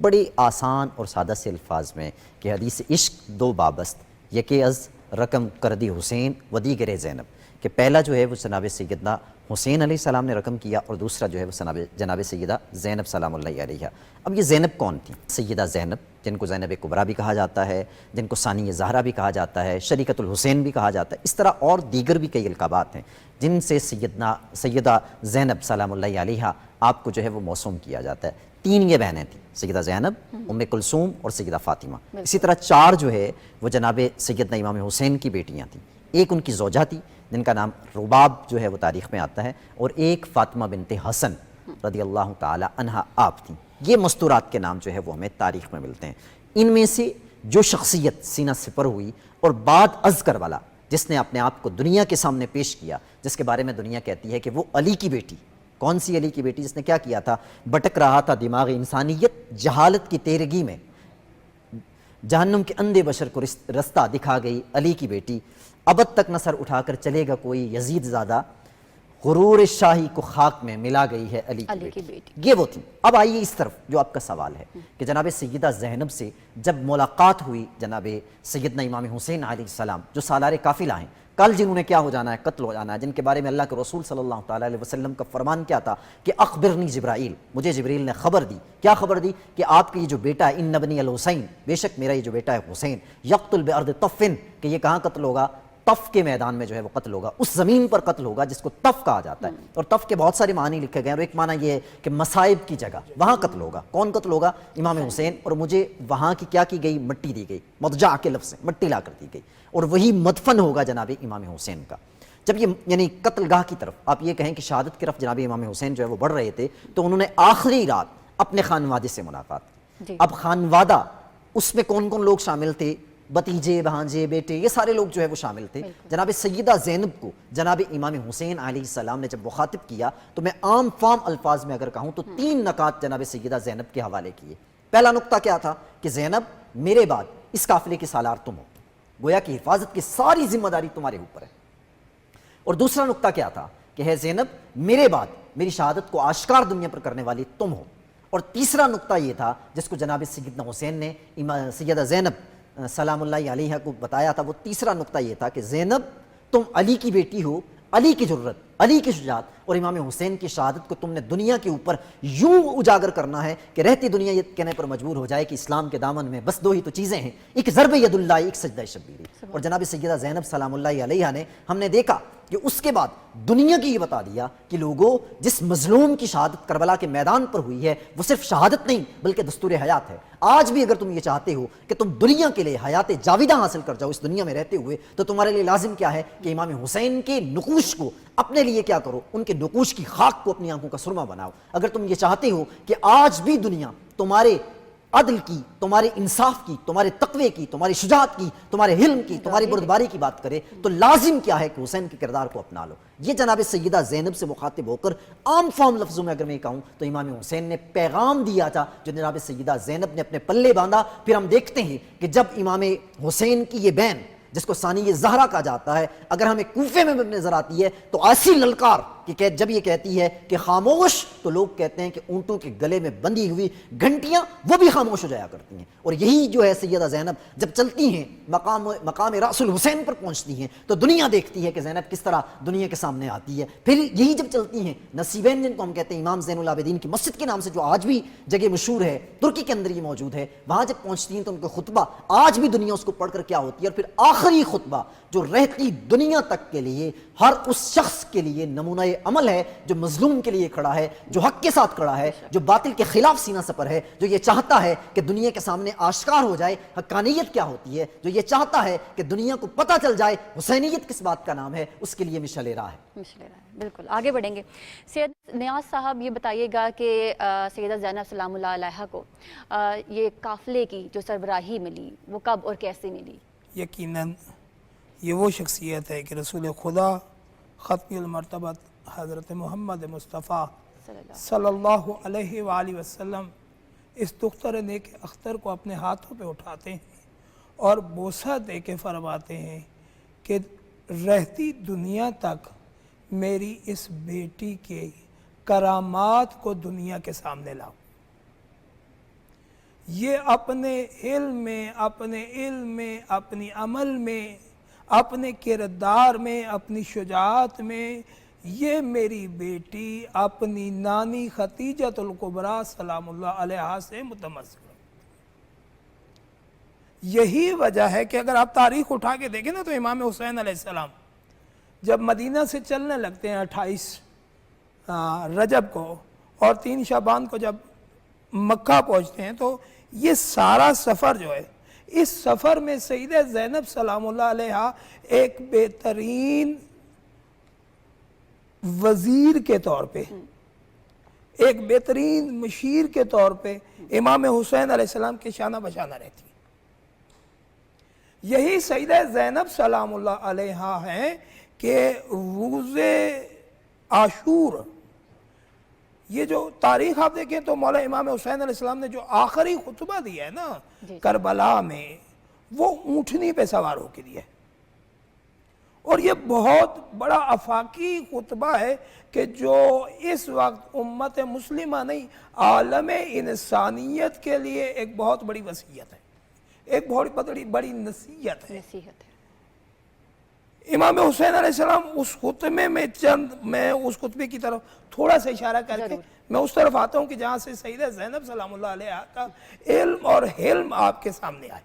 بڑی آسان اور سادہ سے الفاظ میں کہ حدیث عشق دو بابست یکے از رقم کردی حسین و دیگر زینب، کہ پہلا جو ہے وہ جناب سیدنا حسین علیہ السلام نے رقم کیا اور دوسرا جو ہے وہ جناب سیدہ زینب سلام اللہ علیہ۔ اب یہ زینب کون تھی؟ سیدہ زینب جن کو زینب کبریٰ بھی کہا جاتا ہے، جن کو ثانی زہرا بھی کہا جاتا ہے، شریکۃ الحسین بھی کہا جاتا ہے، اس طرح اور دیگر بھی کئی القابات ہیں جن سے سیدہ زینب سلام اللہ علیہ آپ کو جو ہے وہ موسوم کیا جاتا ہے۔ تین یہ بہنیں تھیں، سیدہ زینب، ام کلثوم اور سیدہ فاطمہ۔ اسی طرح چار جو ہے وہ جناب سیدنا امام حسین کی بیٹیاں تھیں، ایک ان کی زوجہ تھی جن کا نام رباب جو ہے وہ تاریخ میں آتا ہے، اور ایک فاطمہ بنت حسن رضی اللہ تعالی عنہا آپ تھیں۔ یہ مستورات کے نام جو ہے وہ ہمیں تاریخ میں ملتے ہیں۔ ان میں سے جو شخصیت سینہ سپر ہوئی اور بعد از کربلا جس نے اپنے آپ کو دنیا کے سامنے پیش کیا، جس کے بارے میں دنیا کہتی ہے کہ وہ علی کی بیٹی، کون سی علی کی بیٹی؟ جس نے کیا کیا تھا؟ بھٹک رہا تھا دماغ انسانیت جہالت کی تیرگی میں، جہنم کے اندھے بشر کو رستہ دکھا گئی علی کی بیٹی، ابد تک نہ سر اٹھا کر چلے گا کوئی یزید زادہ، غرور شاہی کو خاک میں ملا گئی ہے علی کی بیٹی۔ یہ وہ تھی۔ اب آئیے اس طرف جو آپ کا سوال ہے کہ جناب سیدہ زینب سے جب ملاقات ہوئی جناب سیدنا امام حسین علیہ السلام جو سالار قافلہ ہیں، کل جنہوں نے کیا ہو جانا ہے، قتل ہو جانا ہے، جن کے بارے میں اللہ کے رسول صلی اللہ تعالیٰ علیہ وسلم کا فرمان کیا تھا کہ اخبرنی جبرائیل، مجھے جبریل نے خبر دی، کیا خبر دی؟ کہ آپ کے یہ جو بیٹا ہے ان ابنی الحسین، بے شک میرا یہ جو بیٹا ہے حسین، یقتل بارض طفن، کہ یہ کہاں قتل ہوگا؟ طف کے میدان میں جو ہے وہ قتل ہوگا، اس زمین پر قتل ہوگا جس کو طف کہا جاتا ہے، اور طف کے بہت سارے معنی لکھے گئے ہیں، اور ایک معنی یہ ہے کہ مصائب کی جگہ، وہاں قتل ہوگا۔ کون قتل ہوگا؟ امام حسین، اور مجھے وہاں کی کیا کی گئی؟ مٹی دی گئی، مضجع کے لفظ سے مٹی لا کر دی گئی، اور وہی مدفن ہوگا جناب امام حسین کا۔ جب یہ یعنی قتل گاہ کی طرف آپ یہ کہیں کہ شہادت کی طرف جناب امام حسین جو ہے وہ بڑھ رہے تھے، تو انہوں نے آخری رات اپنے خانوادے سے ملاقات۔ اب خانوادہ اس میں کون کون لوگ شامل تھے؟ بتیجے، بھانجے، بیٹے، یہ سارے لوگ جو ہے وہ شامل تھے۔ جناب سیدہ زینب کو جناب امام حسین علیہ السلام نے جب مخاطب کیا تو میں عام فام الفاظ میں اگر کہوں تو تین نکات جناب سیدہ زینب کے حوالے کیے۔ پہلا نقطہ کیا تھا کہ زینب میرے بعد اس قافلے کی سالار تم ہو، گویا کہ حفاظت کی ساری ذمہ داری تمہارے اوپر ہے۔ اور دوسرا نقطہ کیا تھا کہ ہے زینب میرے بعد میری شہادت کو آشکار دنیا پر کرنے والی تم ہو۔ اور تیسرا نقطہ یہ تھا جس کو جناب سیدنا حسین نے سیدہ زینب سلام اللہ علیہ کو بتایا تھا، وہ تیسرا نقطہ یہ تھا کہ زینب تم علی کی بیٹی ہو، علی کی جرت، علی کی شجاعت اور امام حسین کی شہادت کو تم نے دنیا کے اوپر یوں اجاگر کرنا ہے کہ رہتی دنیا یہ کہنے پر مجبور ہو جائے کہ اسلام کے دامن میں بس دو ہی تو چیزیں ہیں، ایک ضرب ید اللہ، ایک سجدہ شبیری۔ اور جناب سیدہ زینب سلام اللہ علیہ نے ہم نے دیکھا کہ اس کے بعد دنیا کی یہ بتا دیا کہ لوگوں جس مظلوم کی شہادت کربلا کے میدان پر ہوئی ہے وہ صرف شہادت نہیں بلکہ دستور حیات ہے۔ آج بھی اگر تم یہ چاہتے ہو کہ تم دنیا کے لیے حیات جاویدہ حاصل کر جاؤ اس دنیا میں رہتے ہوئے، تو تمہارے لیے لازم کیا ہے کہ امام حسین کے نقوش کو اپنے لیے کیا کرو، ان کے نقوش کی خاک کو اپنی آنکھوں کا سرما بناؤ۔ اگر تم یہ چاہتے ہو کہ آج بھی دنیا تمہارے عدل کی، تمہارے انصاف کی، تمہارے تقوی کی، تمہاری شجاعت کی، تمہارے حلم کی، تمہاری بردباری کی بات کرے، تو لازم کیا ہے کہ حسین کے کردار کو اپنا لو۔ یہ جناب سیدہ زینب سے مخاطب ہو کر عام فام لفظوں میں اگر میں کہوں تو امام حسین نے پیغام دیا تھا جو جناب سیدہ زینب نے اپنے پلے باندھا۔ پھر ہم دیکھتے ہیں کہ جب امام حسین کی یہ بہن جس کو ثانی زہرا کہا جاتا ہے اگر ہمیں کوفے میں نظر آتی ہے تو ایسی للکار کہ جب یہ کہتی ہے کہ خاموش، تو لوگ کہتے ہیں کہ اونٹوں کے گلے میں بندھی ہوئی گھنٹیاں وہ بھی خاموش ہو جایا کرتی ہیں۔ اور یہی جو ہے سیدہ زینب جب چلتی ہیں مقام رأس الحسین پر پہنچتی ہیں تو دنیا دیکھتی ہے کہ زینب کس طرح دنیا کے سامنے آتی ہے۔ پھر یہی جب چلتی ہیں نصیبین جن کو ہم کہتے ہیں امام زین العابدین کی مسجد کے نام سے جو آج بھی جگہ مشہور ہے، ترکی کے اندر یہ موجود ہے، وہاں جب پہنچتی ہیں تو ان کا خطبہ آج بھی دنیا اس کو پڑھ کر کیا ہوتی ہے، اور پھر آخری خطبہ جو رہتی دنیا تک کے لیے ہر اس شخص کے لیے نمونہ عمل ہے جو مظلوم کے لیے کھڑا ہے، جو حق کے ساتھ کھڑا ہے، جو باطل کے خلاف سینہ سپر ہے، جو یہ چاہتا ہے کہ دنیا کے سامنے آشکار ہو جائے حقانیت کیا ہوتی ہے، جو یہ چاہتا ہے کہ دنیا کو پتہ چل جائے حسینیت کس بات کا نام ہے، اس کے لیے مشعل راہ ہے۔ بالکل آگے بڑھیں گے۔ سید نیاز صاحب یہ بتائیے گا کہ سیدہ زینب سلام اللہ علیہ کو یہ قافلے کی جو سربراہی ملی وہ کب اور کیسے ملی؟ یقیناً یہ وہ شخصیت ہے کہ رسول خدا ختم المرتبت حضرت محمد مصطفیٰ صلی اللہ علیہ وآلہ وسلم اس دختر نیک اختر کو اپنے ہاتھوں پہ اٹھاتے ہیں اور بوسہ دے کے فرماتے ہیں کہ رہتی دنیا تک میری اس بیٹی کے کرامات کو دنیا کے سامنے لاؤ۔ یہ اپنے علم میں، اپنے علم میں، اپنی عمل میں، اپنے کردار میں، اپنی شجاعت میں، یہ میری بیٹی اپنی نانی خدیجۃ الکبریٰ سلام اللہ علیہا سے متمسک ہے۔ یہی وجہ ہے کہ اگر آپ تاریخ اٹھا کے دیکھیں نا تو امام حسین علیہ السلام جب مدینہ سے چلنے لگتے ہیں 28 رجب کو اور 3 شعبان کو جب مکہ پہنچتے ہیں تو یہ سارا سفر جو ہے، اس سفر میں سیدہ زینب سلام اللہ علیہا ایک بہترین وزیر کے طور پہ، ایک بہترین مشیر کے طور پہ امام حسین علیہ السلام کے شانہ بشانہ رہتی ہیں۔ یہی سیدہ زینب سلام اللہ علیہا ہیں کہ روز عاشور، یہ جو تاریخ آپ دیکھیں تو مولا امام حسین علیہ السلام نے جو آخری خطبہ دیا ہے نا کربلا میں، وہ اونٹنی پہ سوار ہو کے دیا ہے، اور یہ بہت بڑا آفاقی خطبہ ہے کہ جو اس وقت امت مسلمہ نہیں، عالم انسانیت کے لیے ایک بہت بڑی وصیت ہے، ایک بہت بڑی نصیحت ہے۔ امام حسین علیہ السلام اس خطبے میں میں اس خطبے کی طرف تھوڑا سا اشارہ کر کے میں اس طرف آتا ہوں کہ جہاں سے سیدہ زینب سلام اللہ علیہا کا علم اور حلم آپ کے سامنے آئے،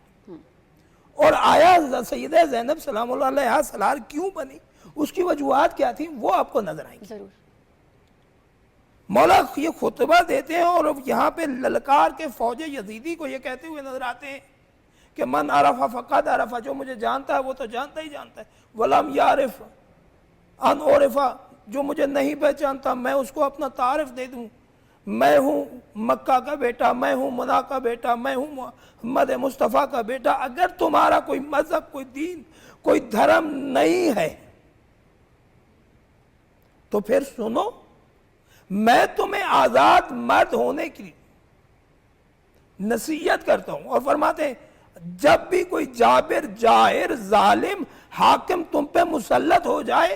اور آیا سیدہ زینب سلام اللہ علیہا سالار کیوں بنی، اس کی وجوہات کیا تھی، وہ آپ کو نظر آئیں گی۔ مولا یہ خطبہ دیتے ہیں اور یہاں پہ للکار کے فوج یزیدی کو یہ کہتے ہوئے نظر آتے ہیں کہ من عرف فقد عرف، جو مجھے جانتا ہے وہ تو جانتا ہی جانتا ہے، ولم یعرف ان عرف، جو مجھے نہیں پہچانتا میں اس کو اپنا تعارف دے دوں، میں ہوں مکہ کا بیٹا، میں ہوں منا کا بیٹا، میں ہوں محمد مصطفیٰ کا بیٹا۔ اگر تمہارا کوئی مذہب، کوئی دین، کوئی دھرم نہیں ہے تو پھر سنو، میں تمہیں آزاد مرد ہونے کی نصیحت کرتا ہوں، اور فرماتے ہیں جب بھی کوئی جابر، جائر، ظالم حاکم تم پہ مسلط ہو جائے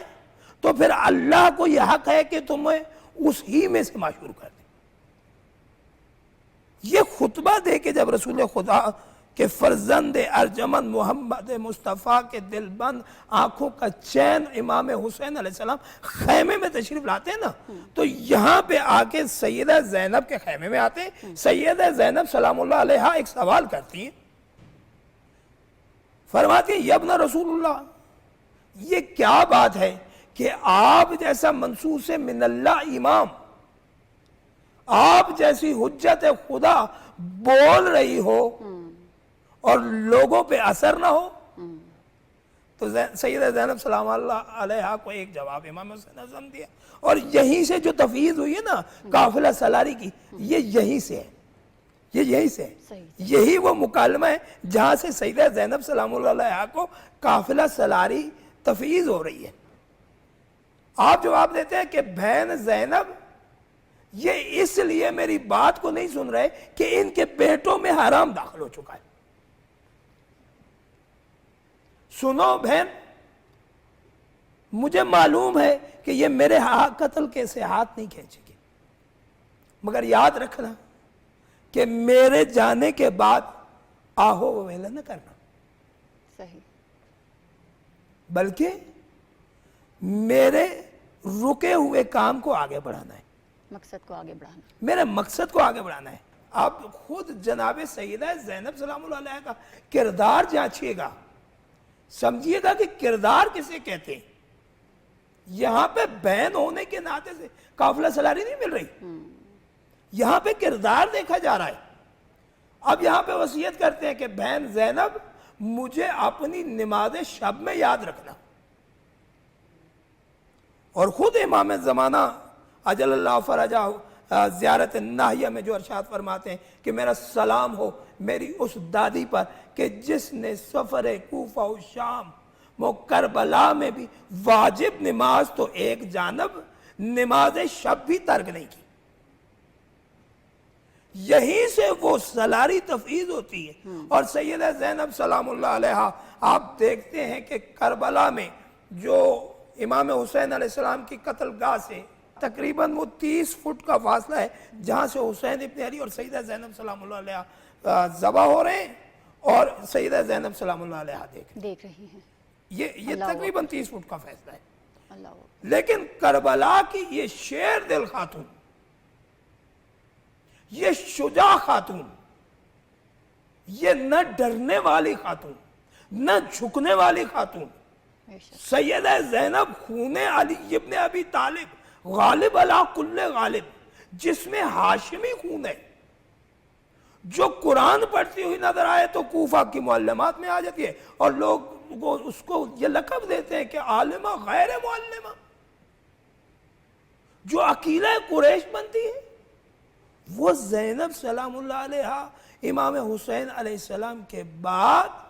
تو پھر اللہ کو یہ حق ہے کہ تمہیں اس ہی میں سے معشور کر دے۔ یہ خطبہ دے کے جب رسول خدا کے فرزند ارجمند محمد مصطفیٰ کے دل بند، آنکھوں کا چین امام حسین علیہ السلام خیمے میں تشریف لاتے ہیں نا، تو یہاں پہ آ کے سیدہ زینب کے خیمے میں آتے ہیں۔ سیدہ زینب سلام اللہ علیہا ایک سوال کرتی ہیں، فرماتی ہیں یا ابن رسول اللہ، یہ کیا بات ہے کہ آپ جیسا منصوص من اللہ امام، آپ جیسی حجت خدا بول رہی ہو اور لوگوں پہ اثر نہ ہو؟ تو سیدہ زینب سلام اللہ علیہا کو ایک جواب امام حسین اعظم دیا، اور یہیں سے جو تفویض ہوئی ہے نا قافلہ سالاری کی، یہ یہیں سے ہے، یہ یہیں سے ہے، یہی وہ مکالمہ ہے جہاں سے سیدہ زینب سلام اللہ علیہا کو قافلہ سالاری تفویض ہو رہی ہے۔ آپ جواب دیتے ہیں کہ بہن زینب یہ اس لیے میری بات کو نہیں سن رہے کہ ان کے پیٹوں میں حرام داخل ہو چکا ہے۔ سنو بہن، مجھے معلوم ہے کہ یہ میرے قتل کے سے ہاتھ نہیں کھینچے گی، مگر یاد رکھنا کہ میرے جانے کے بعد آہو ویلا نہ کرنا، صحیح، بلکہ میرے رکے ہوئے کام کو آگے بڑھانا ہے، مقصد کو آگے بڑھانا، میرے مقصد کو آگے بڑھانا ہے۔ آپ خود جناب سیدہ زینب سلام اللہ علیہ کا کردار جانچیے گا، سمجھیے گا کہ کردار کسے کہتے ہیں۔ یہاں پہ بہن ہونے کے ناطے سے قافلہ سالاری نہیں مل رہی، یہاں پہ کردار دیکھا جا رہا ہے۔ اب یہاں پہ وصیت کرتے ہیں کہ بہن زینب مجھے اپنی نماز شب میں یاد رکھنا، اور خود امام زمانہ اجل اللہ فرجہ زیارت ناہیہ میں جو ارشاد فرماتے ہیں کہ میرا سلام ہو میری اس دادی پر کہ جس نے سفر کوفہ و شام و کربلا میں بھی واجب نماز تو ایک جانب نماز شب بھی ترک نہیں کی۔ یہیں سے وہ سالاری تفویض ہوتی ہے، اور سیدہ زینب سلام اللہ علیہا آپ دیکھتے ہیں کہ کربلا میں جو امام حسین علیہ السلام کی قتل گاہ سے تقریباً وہ 30 فٹ کا فاصلہ ہے جہاں سے حسین ابن علی اور سیدہ زینب سلام اللہ علیہا ذبح ہو رہے ہیں اور سیدہ زینب سلام اللہ علیہ دیکھ رہی ہیں. یہ تقریباً 30 فٹ کا فیصلہ ہے. اللہ اکبر. لیکن کربلا کی یہ شیر دل خاتون، یہ شجاع خاتون، یہ نہ ڈرنے والی خاتون، نہ جھکنے والی خاتون، بے شک. سیدہ زینب خون علی ابن ابی طالب غالب علی کل غالب، جس میں ہاشمی خون ہے، جو قرآن پڑھتی ہوئی نظر آئے تو کوفہ کی معلمات میں آ جاتی ہے، اور لوگ اس کو یہ لقب دیتے ہیں کہ عالمہ غیر معلمہ، جو عقیلہ قریش بنتی ہے. وہ زینب سلام اللہ علیہ امام حسین علیہ السلام کے بعد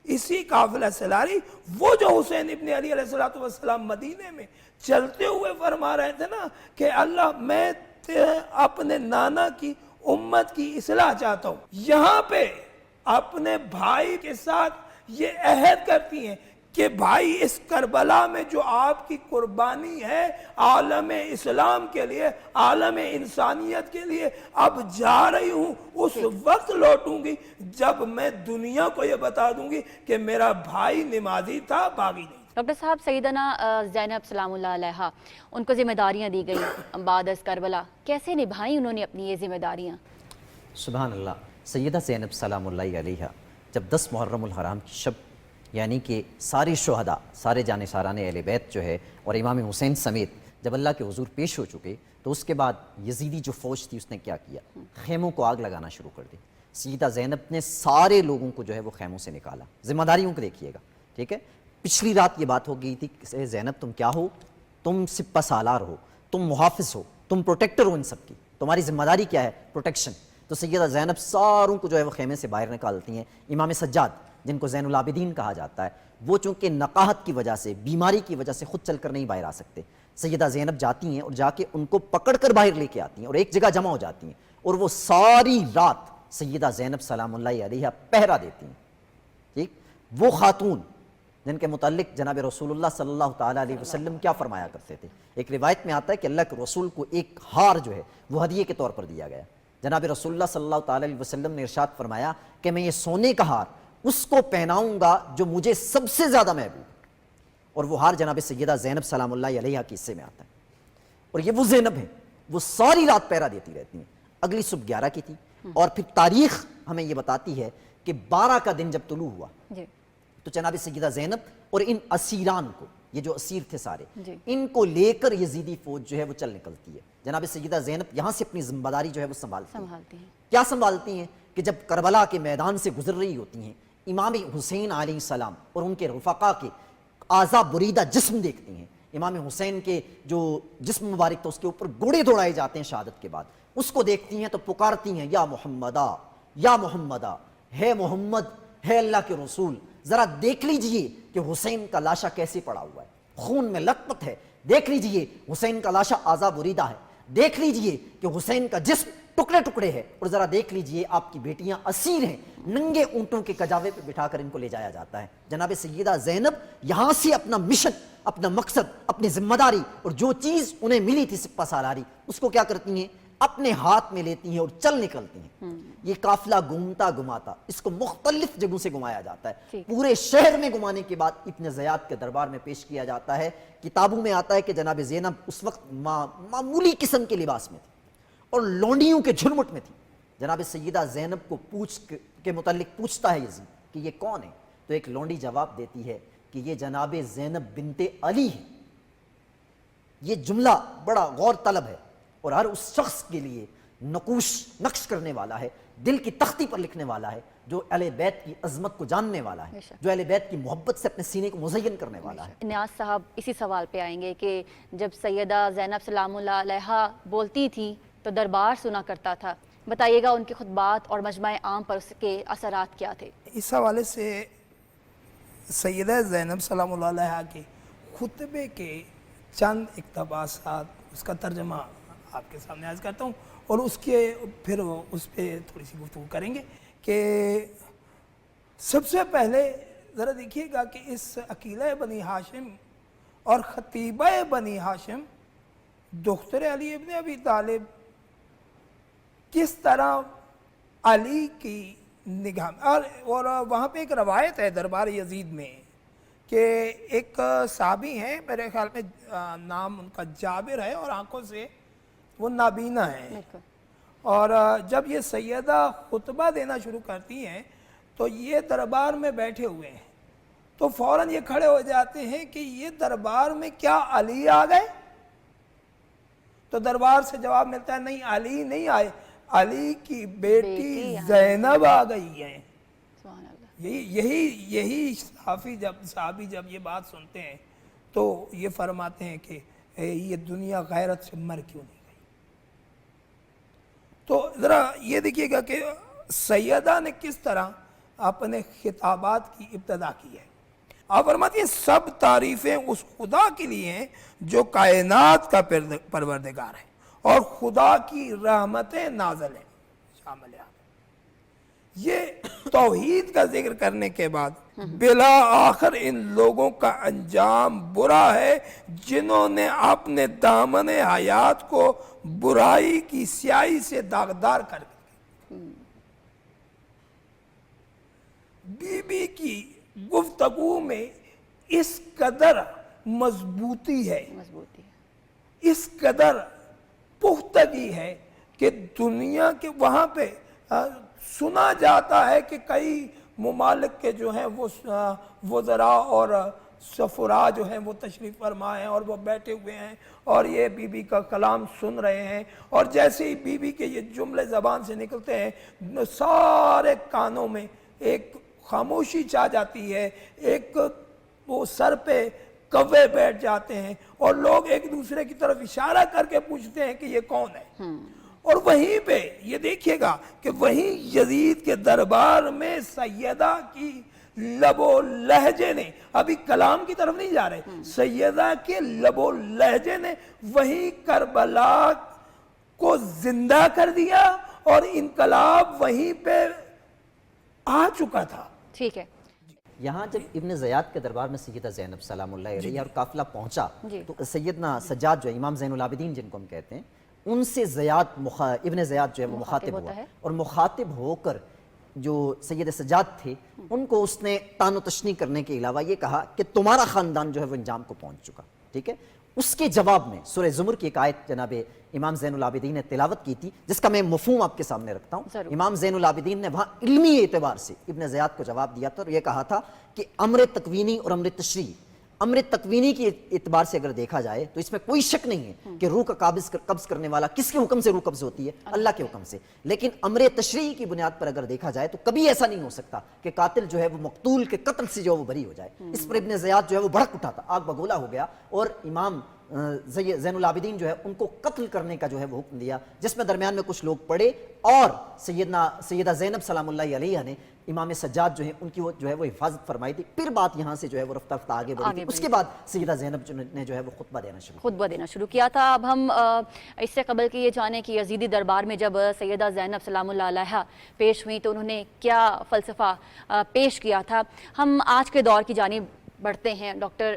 اسی قافلہ سلاری، وہ جو حسین ابن علی علیہ السلام مدینے میں چلتے ہوئے فرما رہے تھے نا کہ اللہ میں اپنے نانا کی امت کی اصلاح چاہتا ہوں، یہاں پہ اپنے بھائی کے ساتھ یہ عہد کرتی ہیں کہ بھائی اس کربلا میں جو آپ کی قربانی ہے عالم اسلام کے لیے، عالم انسانیت کے لیے، اب جا رہی ہوں، اس وقت لوٹوں گی جب میں دنیا کو یہ بتا دوں گی کہ میرا بھائی نمازی تھا، باغی نہیں. ڈاکٹر صاحب، سیدنا زینب سلام اللہ علیہ ان کو ذمہ داریاں دی گئیں بعد از کربلا، کیسے نبھائیں انہوں نے اپنی یہ ذمہ داریاں؟ سبحان اللہ. سیدہ زینب سلام اللہ علیہ جب 10 محرم الحرام کی شب، یعنی کہ سارے شہداء، سارے جانشاران اہل بیت جو ہے اور امام حسین سمیت جب اللہ کے حضور پیش ہو چکے، تو اس کے بعد یزیدی جو فوج تھی اس نے کیا کیا؟ خیموں کو آگ لگانا شروع کر دی. سیدہ زینب نے سارے لوگوں کو جو ہے وہ خیموں سے نکالا. ذمہ داریوں کو دیکھیے گا، ٹھیک ہے. پچھلی رات یہ بات ہو گئی تھی کہ زینب تم کیا ہو؟ تم سپہ سالار ہو، تم محافظ ہو، تم پروٹیکٹر ہو ان سب کی، تمہاری ذمہ داری کیا ہے؟ پروٹیکشن. تو سیدہ زینب ساروں کو جو ہے وہ خیمے سے باہر نکالتی ہیں. امام سجاد جن کو زین العابدین کہا جاتا ہے، وہ چونکہ نقاہت کی وجہ سے، بیماری کی وجہ سے خود چل کر نہیں باہر آ سکتے. سیدہ زینب جاتی ہیں اور جا کے ان کو پکڑ کر باہر لے کے آتی ہیں اور ایک جگہ جمع ہو جاتی ہیں، اور وہ ساری رات سیدہ زینب سلام اللہ علیہ پہرا دیتی ہیں. ٹھیک. وہ خاتون جن کے متعلق جناب رسول اللہ صلی اللہ تعالیٰ علیہ وسلم کیا فرمایا کرتے تھے؟ ایک روایت میں آتا ہے کہ اللہ کے رسول کو ایک ہار جو ہے وہ ہدیے کے طور پر دیا گیا. جناب رسول اللہ صلی اللہ تعالیٰ علیہ وسلم نے ارشاد فرمایا کہ میں یہ سونے کا ہار اس کو پہناؤں گا جو مجھے سب سے زیادہ محبوب ہے، اور وہ ہار جناب سیدہ زینب سلام اللہ علیہ کے حصے میں آتا ہے. اور یہ وہ زینب ہے، وہ ساری رات پہرا دیتی رہتی ہیں. اگلی صبح 11 کی تھی، اور پھر تاریخ ہمیں یہ بتاتی ہے کہ 12 کا دن جب طلوع ہوا تو جناب سیدہ زینب اور ان اسیران کو، یہ جو اسیر تھے سارے، ان کو لے کر یزیدی فوج جو ہے وہ چل نکلتی ہے. جناب سیدہ زینب یہاں سے اپنی ذمہ داری جو ہے وہ سنبھالتی ہیں. کیا سنبھالتی ہیں؟ کہ جب کربلا کے میدان سے گزر رہی ہوتی ہیں، امام حسین علیہ السلام اور ان کے رفقا کے اعضا بریدہ جسم دیکھتی ہیں. امام حسین کے جو جسم مبارک تھا اس کے اوپر گھوڑے دوڑائے جاتے ہیں شہادت کے بعد، اس کو دیکھتی ہیں تو پکارتی ہیں یا محمدہ، یا محمدہ، ہے محمد، ہے اللہ کے رسول، ذرا دیکھ لیجئے کہ حسین کا لاشا کیسے پڑا ہوا ہے، خون میں لت پت ہے، دیکھ لیجئے حسین کا لاشا اعضا بریدہ ہے، دیکھ لیجئے کہ حسین کا جسم ٹکڑے ٹکڑے ہے، اور ذرا دیکھ لیجئے آپ کی بیٹیاں اسیر ہیں، ننگے اونٹوں کے کجاوے پہ بٹھا کر ان کو لے جایا جاتا ہے. جناب سیدہ زینب یہاں سے اپنا مشن، اپنا مقصد، اپنی ذمہ داری اور جو چیز انہیں ملی تھی سپہ سالاری، اس کو کیا کرتی ہیں؟ اپنے ہاتھ میں لیتی ہیں اور چل نکلتی ہیں. یہ قافلہ گھومتا گھماتا اس کو مختلف جگہوں سے گھمایا جاتا ہے. پورے شہر میں گھمانے کے بعد ابن زیاد کے دربار میں پیش کیا جاتا ہے. کتابوں میں آتا ہے کہ جناب زینب اس وقت معمولی قسم کے لباس میں تھی اور لونڈیوں کے جھرمٹ میں تھی. جناب سیدہ زینب کو کے متعلق پوچھتا ہے یزید کہ یہ کون ہے؟ تو ایک لونڈی جواب دیتی ہے کہ یہ جناب زینب بنت علی ہے. یہ جملہ بڑا غور طلب ہے اور ہر اس شخص کے لیے نقش کرنے والا ہے، دل کی تختی پر لکھنے والا ہے، جو اہل بیت کی عظمت کو جاننے والا ہے، جو اہل بیت کی محبت سے اپنے سینے کو مزین کرنے والا ہے. نیاز صاحب اسی سوال پہ آئیں گے کہ جب سیدہ زینب سلام اللہ علیہ بولتی تھی تو دربار سنا کرتا تھا، بتائیے گا ان کے خطبات اور مجمع عام پر اس کے اثرات کیا تھے؟ اس حوالے سے سیدہ زینب سلام اللہ علیہ کے خطبے کے چند اقتباسات، اس کا ترجمہ آپ کے سامنے عرض کرتا ہوں، اور اس کے پھر اس پہ تھوڑی سی گفتگو کریں گے. کہ سب سے پہلے ذرا دیکھیے گا کہ اس عقیلہ بنی ہاشم اور خطیبہ بنی ہاشم دختر علی ابن ابی طالب کس طرح علی کی نگاہ میں، اور وہاں پہ ایک روایت ہے دربار یزید میں کہ ایک صحابی ہیں، میرے خیال میں نام ان کا جابر ہے، اور آنکھوں سے وہ نابینا ہیں، اور جب یہ سیدہ خطبہ دینا شروع کرتی ہیں تو یہ دربار میں بیٹھے ہوئے ہیں، تو فوراً یہ کھڑے ہو جاتے ہیں کہ یہ دربار میں کیا علی آ گئے؟ تو دربار سے جواب ملتا ہے نہیں، علی نہیں آئے، علی کی بیٹی زینب آ گئی ہے۔ سبحان اللہ۔ یہی صحابی جب یہ بات سنتے ہیں تو یہ فرماتے ہیں کہ یہ دنیا غیرت سے مر کیوں نہیں گئی؟ تو ذرا یہ دیکھیے گا کہ سیدہ نے کس طرح اپنے خطابات کی ابتدا کی ہے۔ آپ فرماتی ہیں سب تعریفیں اس خدا کے لیے ہیں جو کائنات کا پروردگار ہے اور خدا کی رحمتیں نازل ہیں، شامل ہیں۔ یہ توحید کا ذکر کرنے کے بعد بلا آخر ان لوگوں کا انجام برا ہے جنہوں نے اپنے دامن حیات کو برائی کی سیاہی سے داغدار کر دیا۔ بی بی کی گفتگو میں اس قدر مضبوطی ہے، اس قدر پختگی ہے کہ دنیا کے وہاں پہ سنا جاتا ہے کہ کئی ممالک کے جو ہیں وہ وزراء اور سفراء جو ہیں وہ تشریف فرما ہیں اور وہ بیٹھے ہوئے ہیں اور یہ بی بی کا کلام سن رہے ہیں، اور جیسے ہی بی بی کے یہ جملے زبان سے نکلتے ہیں سارے کانوں میں ایک خاموشی چھا جاتی ہے، ایک وہ سر پہ کوے بیٹھ جاتے ہیں اور لوگ ایک دوسرے کی طرف اشارہ کر کے پوچھتے ہیں کہ یہ کون ہے۔ اور وہیں پہ یہ دیکھیے گا کہ وہیں یزید کے دربار میں سیدہ کی لب و لہجے نے، ابھی کلام کی طرف نہیں جا رہے، سیدہ کے لب و لہجے نے وہیں کربلا کو زندہ کر دیا اور انقلاب وہیں پہ آ چکا تھا۔ ٹھیک ہے۔ یہاں جب ابن زیاد کے دربار میں سیدہ زینب سلام اللہ علیہ اور قافلہ پہنچا تو سیدنا سجاد جو ہے امام زین العابدین جن کو ہم کہتے ہیں، ان سے ابن زیاد جو ہے وہ مخاطب ہوا، اور مخاطب ہو کر جو سید سجاد تھے ان کو اس نے تان و تشنیع کرنے کے علاوہ یہ کہا کہ تمہارا خاندان جو ہے وہ انجام کو پہنچ چکا، ٹھیک ہے۔ اس کے جواب میں سورہ زمر کی ایک آیت جناب امام زین العابدین نے تلاوت کی تھی جس کا میں مفہوم آپ کے سامنے رکھتا ہوں۔ امام زین العابدین نے وہاں علمی اعتبار سے ابن زیاد کو جواب دیا تھا اور یہ کہا تھا کہ امر تکوینی اور امر تشریعی، امر تکوینی کے اعتبار سے اگر دیکھا جائے تو اس میں کوئی شک نہیں ہے کہ روح کا قبض کرنے والا کس کے حکم سے روح قبض ہوتی ہے؟ اللہ کے حکم سے، لیکن امر تشریعی کی بنیاد پر اگر دیکھا جائے تو کبھی ایسا نہیں ہو سکتا کہ قاتل جو ہے وہ مقتول کے قتل سے جو وہ بری ہو جائے۔ اس پر ابن زیاد جو ہے وہ بھڑک اٹھا تھا، آگ بگولا ہو گیا اور امام زین العابدین جو ہے ان کو قتل کرنے کا جو ہے وہ حکم دیا، جس میں درمیان میں کچھ لوگ پڑے اور سیدہ زینب سلام اللہ علیہ نے امام سجاد جو ہیں ان کی وہ جو ہے وہ حفاظت فرمائی تھی۔ پھر بات یہاں سے جو ہے وہ رفتہ رفتہ آگے بڑھی تھی، اس کے بعد سیدہ زینب نے جو ہے وہ خطبہ دینا شروع کیا تھا۔ اب ہم اس سے قبل کہ یہ جانیں کہ یزیدی دربار میں جب سیدہ زینب سلام اللہ علیہ پیش ہوئی تو انہوں نے کیا فلسفہ پیش کیا تھا، ہم آج کے دور کی جانب بڑھتے ہیں۔ ڈاکٹر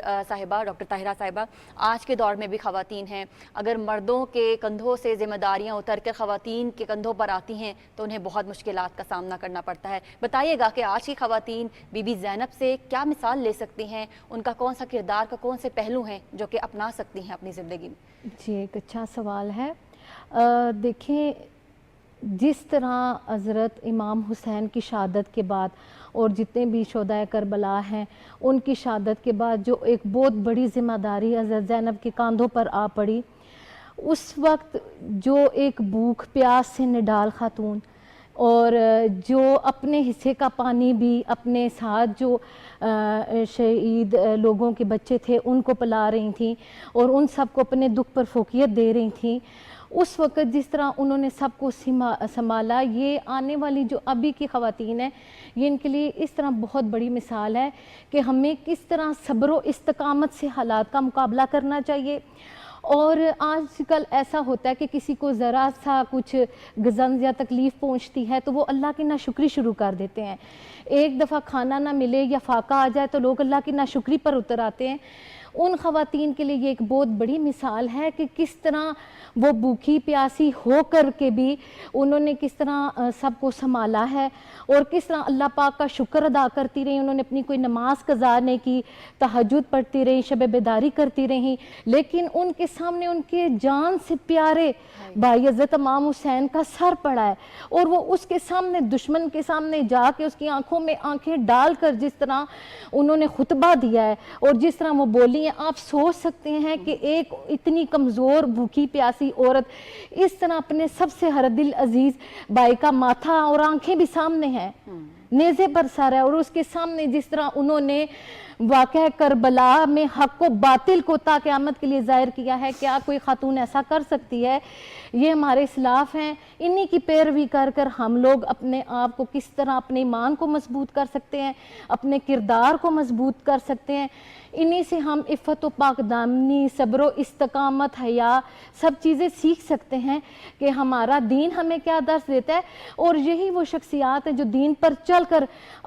طاہرہ صاحبہ، آج کے دور میں بھی خواتین ہیں، اگر مردوں کے کندھوں سے ذمہ داریاں اتر کر خواتین کے کندھوں پر آتی ہیں تو انہیں بہت مشکلات کا سامنا کرنا پڑتا ہے۔ بتائیے گا کہ آج کی خواتین بی بی زینب سے کیا مثال لے سکتی ہیں، ان کا کون سا کردار کا کون سے پہلو ہیں جو کہ اپنا سکتی ہیں اپنی زندگی میں؟ جی ایک اچھا سوال ہے۔ دیکھیں جس طرح حضرت امام حسین کی شہادت کے بعد اور جتنے بھی شہدائے کربلا ہیں ان کی شہادت کے بعد جو ایک بہت بڑی ذمہ داری حضرت زینب کے کاندھوں پر آ پڑی، اس وقت جو ایک بھوک پیاس سے نڈال خاتون اور جو اپنے حصے کا پانی بھی اپنے ساتھ جو شہید لوگوں کے بچے تھے ان کو پلا رہی تھیں اور ان سب کو اپنے دکھ پر فوقیت دے رہی تھیں، اس وقت جس طرح انہوں نے سب کو سنبھالا، یہ آنے والی جو ابھی کی خواتین ہیں یہ ان کے لیے اس طرح بہت بڑی مثال ہے کہ ہمیں کس طرح صبر و استقامت سے حالات کا مقابلہ کرنا چاہیے۔ اور آج کل ایسا ہوتا ہے کہ کسی کو ذرا سا کچھ گزنز یا تکلیف پہنچتی ہے تو وہ اللہ کی ناشکری شروع کر دیتے ہیں، ایک دفعہ کھانا نہ ملے یا فاقہ آ جائے تو لوگ اللہ کی ناشکری پر اتر آتے ہیں، ان خواتین کے لیے یہ ایک بہت بڑی مثال ہے کہ کس طرح وہ بھوکی پیاسی ہو کر کے بھی انہوں نے کس طرح سب کو سنبھالا ہے اور کس طرح اللہ پاک کا شکر ادا کرتی رہی. انہوں نے اپنی کوئی نماز قضا نہیں کی, تہجد پڑھتی رہی, شب بیداری کرتی رہی, لیکن ان کے سامنے ان کے جان سے پیارے بھائی حضرت امام حسین کا سر پڑا ہے اور وہ اس کے سامنے دشمن کے سامنے جا کے اس کی آنکھوں میں آنکھیں ڈال کر جس طرح انہوں نے خطبہ دیا ہے اور جس طرح وہ بولی ہیں, آپ سوچ سکتے ہیں کہ ایک اتنی کمزور بھوکی پیاسی عورت اس طرح اپنے سب سے ہر دل عزیز بھائی کا ماتھا اور آنکھیں بھی سامنے ہیں, نیزے پر سر ہے, اور اس کے سامنے جس طرح انہوں نے واقعہ کربلا میں حق و باطل کو تا قیامت کے لیے ظاہر کیا ہے. کیا کوئی خاتون ایسا کر سکتی ہے؟ یہ ہمارے اسلاف ہیں, انہی کی پیروی کر کر ہم لوگ اپنے آپ کو کس طرح اپنے ایمان کو مضبوط کر سکتے ہیں, اپنے کردار کو مضبوط کر سکتے ہیں. انہی سے ہم عفت و پاک دامنی, صبر و استقامت, حیا سب چیزیں سیکھ سکتے ہیں کہ ہمارا دین ہمیں کیا درس دیتا ہے. اور یہی وہ شخصیات ہیں جو دین پر چل کر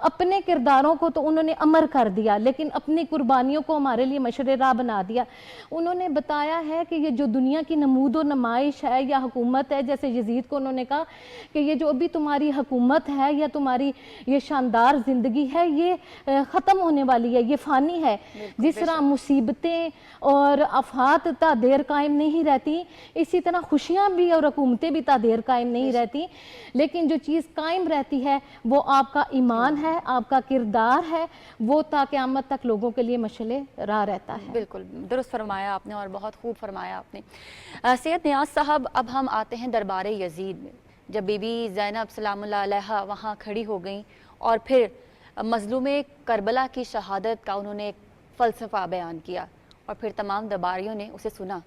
اپنے کرداروں کو تو انہوں نے امر کر دیا لیکن اپنی قربانیوں کو ہمارے لیے مشر راہ بنا دیا. انہوں نے بتایا ہے کہ یہ جو دنیا کی نمود و نمائش ہے یا حکومت ہے, جیسے یزید کو انہوں نے کہا کہ یہ جو ابھی تمہاری حکومت ہے یا تمہاری یہ شاندار زندگی ہے یہ ختم ہونے والی ہے, یہ فانی ہے. جس طرح مصیبتیں اور آفات تا دیر قائم نہیں رہتی, اسی طرح خوشیاں بھی اور حکومتیں بھی تا دیر قائم نہیں رہتی, لیکن جو چیز قائم رہتی ہے وہ آپ کا ایمان ہے, آپ کا کردار ہے, وہ تا قیامت تک لوگوں کے لیے مشعل راہ رہتا ہے. بالکل درست فرمایا آپ نے اور بہت خوب فرمایا آپ نے. سید نیاز صاحب, اب ہم آتے ہیں دربار یزید میں. جب بی بی زینب سلام اللہ علیہا وہاں کھڑی ہو گئیں اور پھر مظلوم کربلا کی شہادت کا انہوں نے ایک فلسفہ بیان کیا اور پھر تمام درباریوں نے اسے سنا,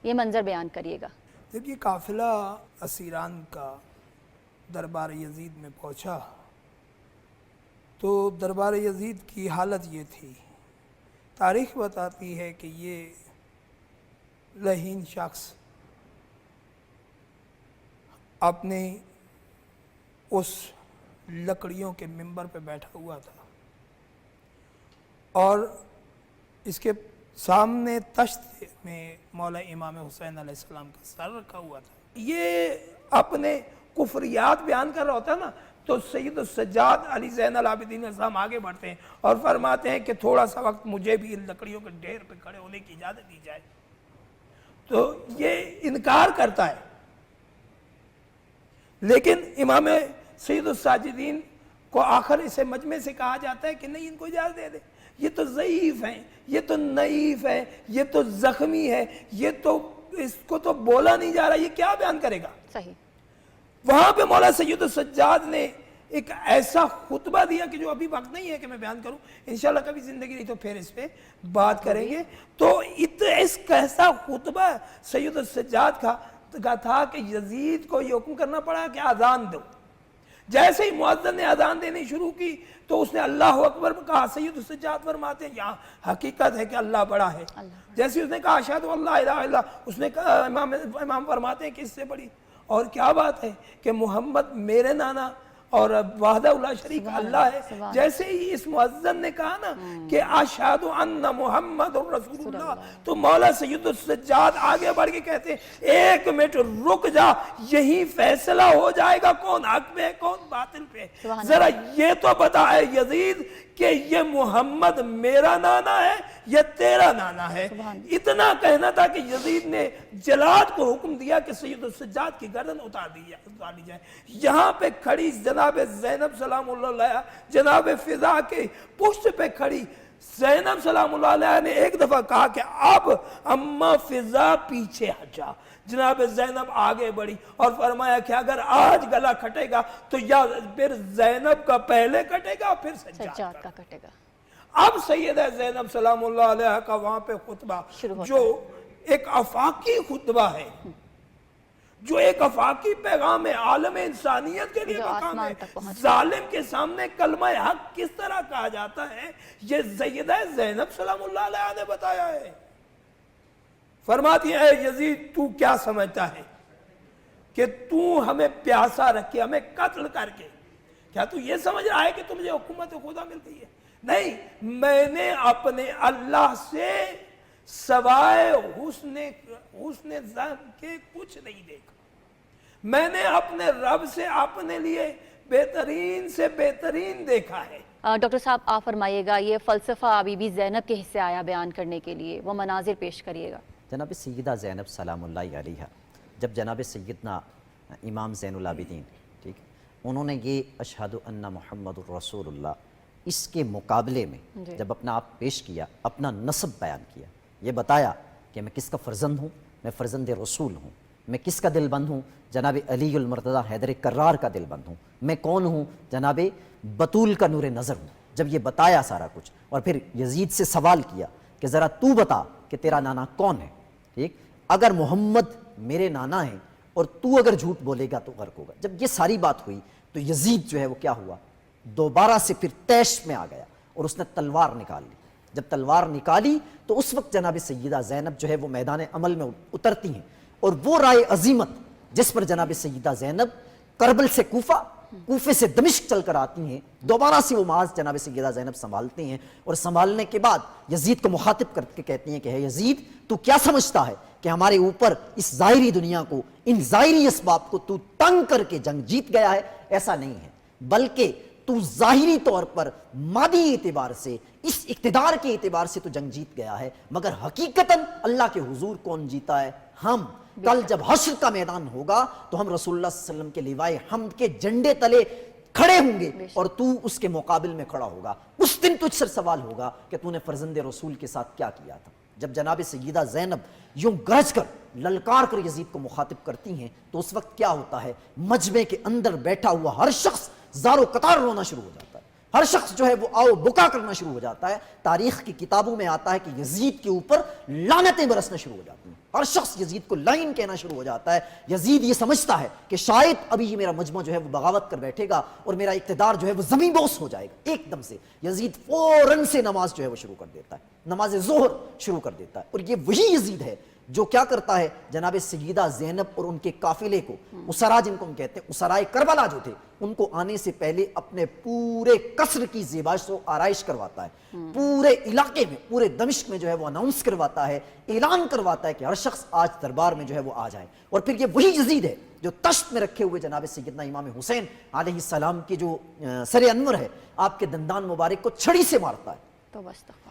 یہ منظر بیان کریے گا. دیکھیے, قافلہ اسیران کا دربار یزید میں پہنچا تو دربار یزید کی حالت یہ تھی. تاریخ بتاتی ہے کہ یہ لعین شخص اپنے اس لکڑیوں کے منبر پہ بیٹھا ہوا تھا اور اس کے سامنے تشت میں مولا امام حسین علیہ السلام کا سر رکھا ہوا تھا. یہ اپنے کفریات بیان کر رہا ہوتا نا تو سید السجاد علی زین العابدین السلام آگے بڑھتے ہیں اور فرماتے ہیں کہ تھوڑا سا وقت مجھے بھی ان لکڑیوں کے ڈھیر پہ کھڑے ہونے کی اجازت دی جائے. تو یہ انکار کرتا ہے, لیکن امام سید الساجدین کو آخر اسے مجمع سے کہا جاتا ہے کہ نہیں, ان کو اجازت دے دے, یہ تو ضعیف ہیں, یہ تو نعیف ہے, یہ تو زخمی ہے, یہ تو اس کو تو بولا نہیں جا رہا, یہ کیا بیان کرے گا. صحیح. وہاں پہ مولا سید السجاد نے ایک ایسا خطبہ دیا کہ جو ابھی وقت نہیں ہے کہ میں بیان کروں, انشاءاللہ کبھی زندگی رہی تو پھر اس پہ بات کریں گے. تو اس کیسا خطبہ سید السجاد کا تھا کہ یزید کو یہ حکم کرنا پڑا کہ اذان دو. جیسے ہی مؤذن نے اذان دینی شروع کی تو اس نے اللہ اکبر کہا. سید السجاد فرماتے ہیں یہاں حقیقت ہے کہ اللہ بڑا ہے. جیسے اس نے کہا اشہد ان لا الہ الا اللہ, اس نے کہا امام فرماتے ہیں کہ اس سے بڑی اور کیا بات ہے کہ محمد میرے نانا اور وحدہ لا شریک اللہ ہے. جیسے ہی اس مؤذن نے کہا نا کہ اشہد ان محمد رسول اللہ, تو مولا سید السجاد آگے بڑھ کے کہتے ہیں ایک منٹ رک جا, یہی فیصلہ ہو جائے گا کون حق پہ ہے کون باطل پہ. ذرا یہ تو بتا ہے یزید کہ یہ محمد میرا نانا ہے یا تیرا نانا ہے. اتنا کہنا تھا کہ یزید نے جلاد کو حکم دیا کہ سید السجاد کی گردن اتار لی جائے. یہاں پہ کھڑی جناب زینب سلام اللہ علیہ, جناب فضا کے پشت پہ کھڑی زینب سلام اللہ علیہ نے ایک دفعہ کہا کہ اب اما فضا پیچھے ہٹ جا. جناب زینب آگے بڑھی اور فرمایا کہ اگر آج گلا کھٹے گا تو یا پھر زینب کا پہلے کٹے گا پھر سجاد کا کٹے گا. اب سیدہ زینب سلام اللہ علیہ کا وہاں پہ خطبہ جو ایک آفاقی خطبہ ہے, جو ایک آفاقی پیغام عالم انسانیت کے لیے مقام ہے. ظالم کے سامنے کلمہ حق کس طرح کہا جاتا ہے یہ سیدہ زینب سلام اللہ علیہ نے بتایا ہے. فرماتی ہے یزید تو کیا سمجھتا ہے کہ تو ہمیں پیاسا رکھے, ہمیں قتل کر کے, کیا تو یہ سمجھ رہا ہے کہ تمہیں حکومت خدا مل گئی ہے؟ نہیں, میں نے اپنے اللہ سے سوائے حسن ظن کے کچھ نہیں دیکھا. میں نے اپنے رب سے اپنے لیے بہترین سے بہترین دیکھا ہے. ڈاکٹر صاحب آپ فرمائیے گا، یہ فلسفہ بی بی زینب کے حصے آیا بیان کرنے کے لیے، وہ مناظر پیش کریے گا. جناب سیدہ زینب سلام اللہ علیہا، جب جناب سیدنا امام زین العابدین ٹھیک انہوں نے یہ اشہد ان محمد الرسول اللہ اس کے مقابلے میں جب اپنا آپ پیش کیا، اپنا نسب بیان کیا، یہ بتایا کہ میں کس کا فرزند ہوں، میں فرزند رسول ہوں. میں کس کا دل بند ہوں؟ جناب علی المرتضیٰ حیدر کرار کا دل بند ہوں. میں کون ہوں؟ جناب بطول کا نور نظر ہوں. جب یہ بتایا سارا کچھ، اور پھر یزید سے سوال کیا کہ ذرا تو بتا کہ تیرا نانا کون ہے. ٹھیک، اگر محمد میرے نانا ہیں اور تو اگر جھوٹ بولے گا تو غرق ہوگا. جب یہ ساری بات ہوئی تو یزید جو ہے وہ کیا ہوا، دوبارہ سے پھر تیش میں آ گیا اور اس نے تلوار نکال لی. جب تلوار نکالی تو اس وقت جناب سیدہ زینب جو ہے وہ میدان عمل میں اترتی ہیں، اور وہ رائے عظیمت جس پر جناب سیدہ زینب کربل سے کوفے سے دمشق چل کر آتی ہیں، دوبارہ سے وہ معاذ جناب سیدہ زینب سنبھالتے ہیں، اور سنبھالنے کے بعد یزید کو مخاطب کر کے کہتی ہیں کہ ہے یزید، تو کیا سمجھتا ہے کہ ہمارے اوپر اس ظاہری دنیا کو، ان ظاہری اسباب کو تو تنگ کر کے جنگ جیت گیا ہے؟ ایسا نہیں ہے، بلکہ تو ظاہری طور پر مادی اعتبار سے، اس اقتدار کے اعتبار سے تو جنگ جیت گیا ہے، مگر حقیقتاً اللہ کے حضور کون جیتا ہے؟ ہم. کل جب حشر کا میدان ہوگا تو ہم رسول اللہ صلی اللہ علیہ وسلم کے لیوائے حمد کے جھنڈے تلے کھڑے ہوں گے اور تو اس کے مقابل میں کھڑا ہوگا. اس دن تجھ سے سوال ہوگا کہ تو نے فرزند رسول کے ساتھ کیا کیا تھا. جب جناب سیدہ زینب یوں گرج کر للکار کر یزید کو مخاطب کرتی ہیں تو اس وقت کیا ہوتا ہے، مجمع کے اندر بیٹھا ہوا ہر شخص زار و قطار رونا شروع ہو جاتا ہے. ہر شخص جو ہے وہ آؤ بکا کرنا شروع ہو جاتا ہے. تاریخ کی کتابوں میں آتا ہے کہ یزید کے اوپر لعنتیں برسنا شروع ہو جاتی ہیں. ہر شخص یزید کو لعین کہنا شروع ہو جاتا ہے. یزید یہ سمجھتا ہے کہ شاید ابھی یہ میرا مجمع جو ہے وہ بغاوت کر بیٹھے گا اور میرا اقتدار جو ہے وہ زمین بوس ہو جائے گا. ایک دم سے یزید فوراً سے نماز جو ہے وہ شروع کر دیتا ہے، نماز ظہر شروع کر دیتا ہے. اور یہ وہی یزید ہے جو کیا کرتا ہے، جناب سیدہ زینب اور ان کے قافلے کو، اسرا جن کو ہم کہتے ہیں، اسرائے کربلا جو تھے، ان کو آنے سے پہلے اپنے پورے قصر کی زیبائش و آرائش کرواتا ہے. پورے علاقے میں، پورے دمشق میں جو ہے وہ اناؤنس کرواتا ہے، اعلان کرواتا ہے کہ ہر شخص آج دربار میں جو ہے وہ آ جائے. اور پھر یہ وہی یزید ہے جو تشت میں رکھے ہوئے جناب سیدنا امام حسین علیہ السلام کی جو سر انور ہے، آپ کے دندان مبارک کو چھڑی سے مارتا ہے.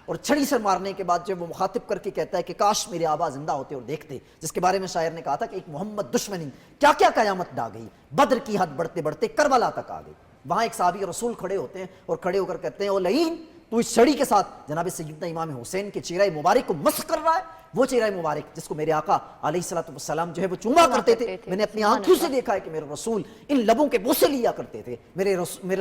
اور چھڑی سے مارنے کے بعد جب وہ مخاطب کر کے کہتا ہے کہ کاش میرے آبا زندہ ہوتے اور دیکھتے، جس کے بارے میں شاعر نے کہا تھا کہ ایک محمد دشمنی کیا کیا قیامت ڈا گئی، بدر کی حد بڑھتے بڑھتے کربلا تک آ گئی. وہاں ایک صحابی رسول کھڑے ہوتے ہیں اور کھڑے ہو کر کہتے ہیں، او لعین، تو اس چھڑی کے ساتھ جناب سیدنا امام حسین کے چہرہ مبارک کو مسخ کر رہا ہے. وہ چہرہ مبارک جس کو میرے آقا علیہ الصلوۃ والسلام جو ہے وہ چوما کرتے تھے. میں نے اپنی آنکھوں سے دیکھا ہے کہ میرے رسول ان لبوں کے بوسے لیا کرتے تھے. میرے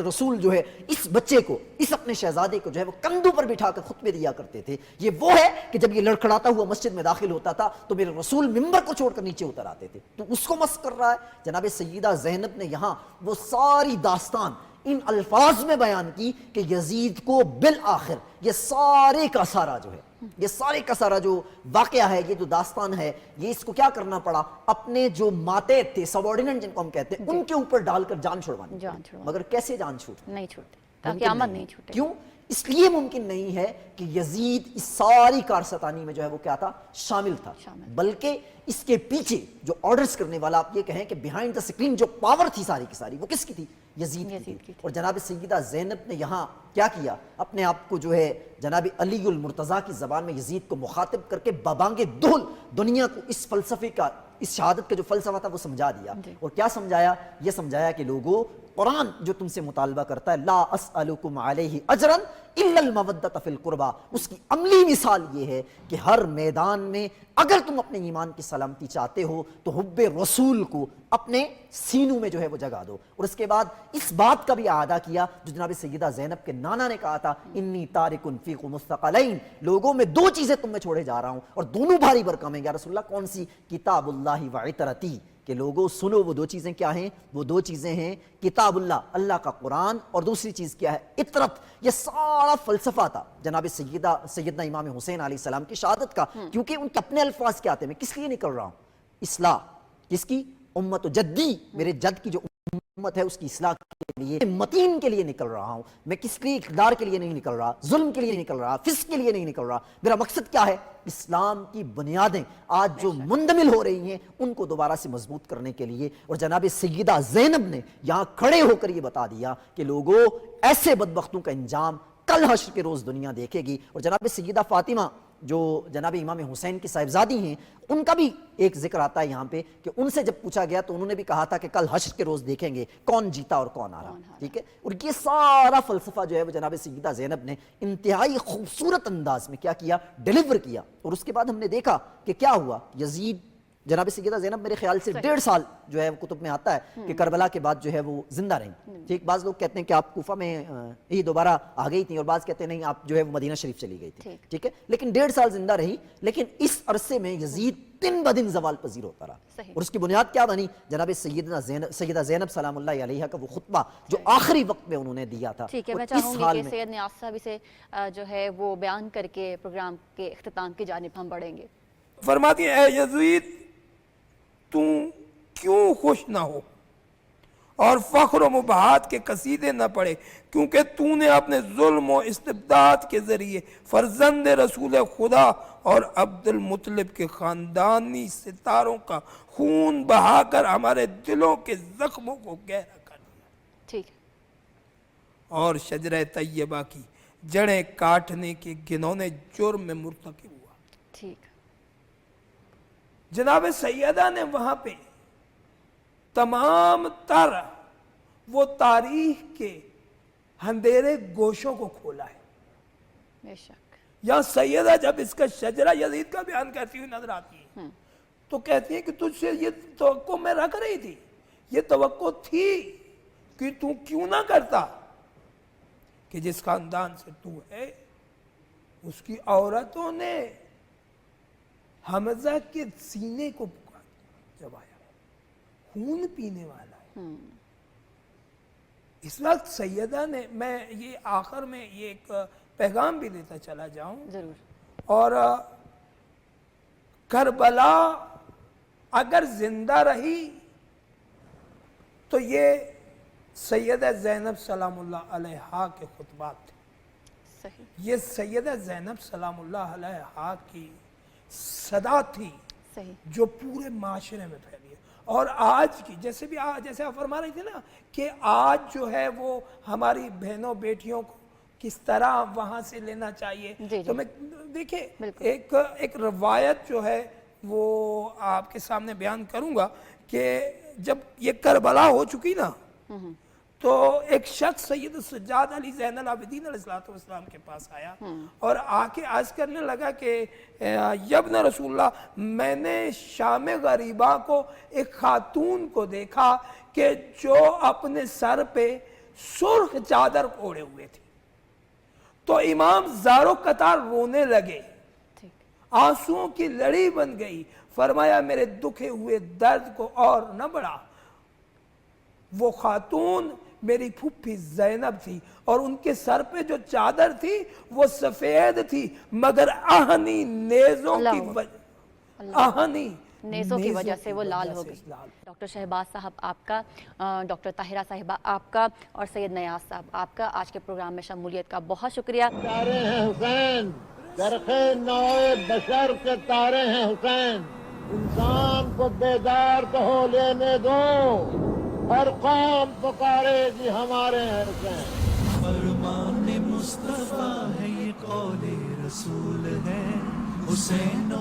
رسول جو ہے اس بچے کو، اس اپنے شہزادے کو جو ہے وہ کندھوں پر بٹھا کر خطبے دیا کرتے تھے. یہ وہ ہے کہ جب یہ لڑکھڑاتا ہوا مسجد میں داخل ہوتا تھا تو میرے رسول ممبر کو چھوڑ کر نیچے اتر آتے تھے. تو اس کو مسخ کر رہا ہے. جناب سیدہ زینب نے یہاں وہ ساری داستان ان الفاظ میں بیان کی کہ یزید کو بالآخر یہ سارے کا سارا جو ہے، یہ سارے کا سارا جو واقعہ ہے، یہ جو داستان ہے، یہ اس کو کیا کرنا پڑا، اپنے جو ماتحت تھے، سبارڈینیٹ جن کو ہم کہتے ہیں، ان کے اوپر ڈال کر جان چھڑوانی. مگر کیسے جان چھوٹے؟ نہیں چھوٹے، تاکہ قیامت نہیں چھوٹے. کیوں؟ اس لیے ممکن نہیں ہے کہ یزید اس ساری کارستانی میں جو ہے وہ کیا تھا، شامل تھا، بلکہ اس کے پیچھے جو آرڈرز کرنے والا، آپ یہ کہیں کہ بیہائنڈ دا سکرین جو پاور تھی ساری کی ساری، وہ کس کی تھی؟ یزید کی تھی. اور جناب سیدہ زینب نے یہاں کیا کیا، اپنے آپ کو جو ہے جناب علی المرتضیٰ کی زبان میں یزید کو مخاطب کر کے بابانگ دہل دنیا کو اس فلسفے کا، اس شہادت کا جو فلسفہ تھا وہ سمجھا دیا. اور کیا سمجھایا؟ یہ سمجھایا کہ لوگوں، قرآن جو تم سے مطالبہ کرتا ہے، لا اسألکم علیہ اجرا الا المودۃ فی القربى، اس کی عملی مثال یہ ہے کہ ہر میدان میں اگر تم اپنے ایمان کی سلامتی چاہتے ہو تو حب رسول کو اپنے سینوں میں جو ہے وہ جگہ دو. اور اس کے بعد اس بات کا بھی اعادہ کیا جو جناب سیدہ زینب کے نانا نے کہا تھا، انی تارک فیکم الثقلین، لوگوں میں دو چیزیں تم میں چھوڑے جا رہا ہوں اور دونوں بھاری بھرکم ہیں. یا رسول اللہ کون سی؟ کتاب اللہ و عطرتی، کہ لوگوں سنو وہ دو چیزیں کیا ہیں، وہ دو چیزیں ہیں کتاب اللہ، اللہ کا قرآن، اور دوسری چیز کیا ہے؟ عطرت. یہ سارا فلسفہ تھا جناب سیدنا امام حسین علیہ السلام کی شہادت کا. کیونکہ ان کے اپنے الفاظ کیا تھے، میں کس لیے نکل رہا ہوں؟ اصلاح کس کی؟ امت و جدی، میرے جد کی جو امت ہے اس کی اصلاح کے لیے، متین کے لیے نکل رہا ہوں. میں کس لیے اقتدار کے لیے نہیں نکل رہا، ظلم کے لیے نہیں نکل رہا، فسق کے لیے نہیں نکل رہا. میرا مقصد کیا ہے؟ اسلام کی بنیادیں آج جو مندمل ہو رہی ہیں ان کو دوبارہ سے مضبوط کرنے کے لیے. اور جناب سیدہ زینب نے یہاں کھڑے ہو کر یہ بتا دیا کہ لوگوں، ایسے بدبختوں کا انجام کل حشر کے روز دنیا دیکھے گی. اور جناب سیدہ فاطمہ جو جناب امام حسین کی صاحبزادی ہیں، ان کا بھی ایک ذکر آتا ہے یہاں پہ کہ ان سے جب پوچھا گیا تو انہوں نے بھی کہا تھا کہ کل حشر کے روز دیکھیں گے کون جیتا اور کون ہارا. ٹھیک ہے. اور یہ سارا فلسفہ جو ہے وہ جناب سیدہ زینب نے انتہائی خوبصورت انداز میں کیا کیا، ڈیلیور کیا. اور اس کے بعد ہم نے دیکھا کہ کیا ہوا. یزید، جناب سیدہ زینب میرے خیال سے 1.5 سال جو ہے وہ کتب میں آتا ہے کہ کربلا کے بعد جو ہے وہ زندہ رہیں. ٹھیک. بعض لوگ کہتے ہیں کہ آپ کوفہ میں ہی دوبارہ آ گئی تھیں، اور بعض کہتے ہیں نہیں آپ جو ہے وہ مدینہ شریف چلی گئی تھی. ٹھیک ہے. لیکن 1.5 سال زندہ رہی. لیکن اس عرصے میں یزید دن بدن زوال پذیر ہوتا رہا. اور اس کی بنیاد کیا بنی؟ جناب سیدہ زینب سلام اللہ علیہا کا وہ خطبہ جو آخری وقت میں انہوں نے دیا تھا. ٹھیک ہے. میں چاہوں گی کہ سید نیاز صاحب اسے جو ہے وہ بیان کر کے پروگرام کے اختتام کی جانب ہم بڑھیں گے. فرماتی ہیں اے یزید تو کیوں خوش نہ ہو اور فخر و مباحات کے قصیدے نہ پڑھے، کیونکہ تو نے اپنے ظلم و استبداد کے ذریعے فرزند رسول خدا اور عبد المطلب کے خاندانی ستاروں کا خون بہا کر ہمارے دلوں کے زخموں کو گہرا کر دیا. ٹھیک. اور شجرہ طیبہ کی جڑیں کاٹنے کے گھنونے جرم میں مرتکب ہوا. ٹھیک. جناب سیدہ نے وہاں پہ تمام تر وہ تاریخ کے اندھیرے گوشوں کو کھولا ہے. بے شک. یا سیدہ جب اس کا شجرہ یزید کا بیان کرتی ہوئی نظر آتی ہے تو کہتی ہے کہ تجھ سے یہ توقع میں رکھ رہی تھی، یہ توقع تھی کہ تو کیوں نہ کرتا کہ جس خاندان سے تو ہے اس کی عورتوں نے حمزہ کے سینے کو چبایا، خون پینے والا ہے. اس وقت سیدہ نے، میں یہ آخر میں یہ ایک پیغام بھی دیتا چلا جاؤں ضرور. اور کربلا اگر زندہ رہی تو یہ سیدہ زینب سلام اللہ علیہا کے خطبات تھے. صحیح. یہ سیدہ زینب سلام اللہ علیہا کی صدا تھی صحیح. جو پورے معاشرے میں پھیلی ہے. اور آج کی جیسے بھی جیسے آپ فرما رہی تھی نا کہ آج جو ہے وہ ہماری بہنوں بیٹیوں کو کس طرح وہاں سے لینا چاہیے. تو میں دیکھیں ایک روایت جو ہے وہ آپ کے سامنے بیان کروں گا کہ جب یہ کربلا ہو چکی نا تو ایک شخص سید سجاد علی زین العابدین علیہ السلام کے پاس آیا اور آ کے عرض کرنے لگا کہ یابن رسول اللہ، میں نے شام غریبہ کو ایک خاتون کو دیکھا کہ جو اپنے سر پہ سرخ چادر اوڑے ہوئے تھی. تو امام زارو قطار رونے لگے، آنسوؤں کی لڑی بن گئی. فرمایا میرے دکھے ہوئے درد کو اور نہ بڑھا. وہ خاتون میری پھوپھی زینب تھی اور ان کے سر پہ جو چادر تھی وہ سفید تھی مگر آہنی نیزوں کی وجہ سے وہ لال ہو گئی. ڈاکٹر شہباز صاحب آپ کا، ڈاکٹر طاہرہ صاحبہ آپ کا، اور سید نیاز صاحب آپ کا آج کے پروگرام میں شمولیت کا بہت شکریہ. تارے ہیں حسین، چرخے نوع بشر کے تارے ہیں حسین. انسان کو بیدار تو ہو لینے دو، ہر قوم پکارے گی ہمارے حسین. فرمان مصطفیٰ ہے یہ قول رسول ہے، حسین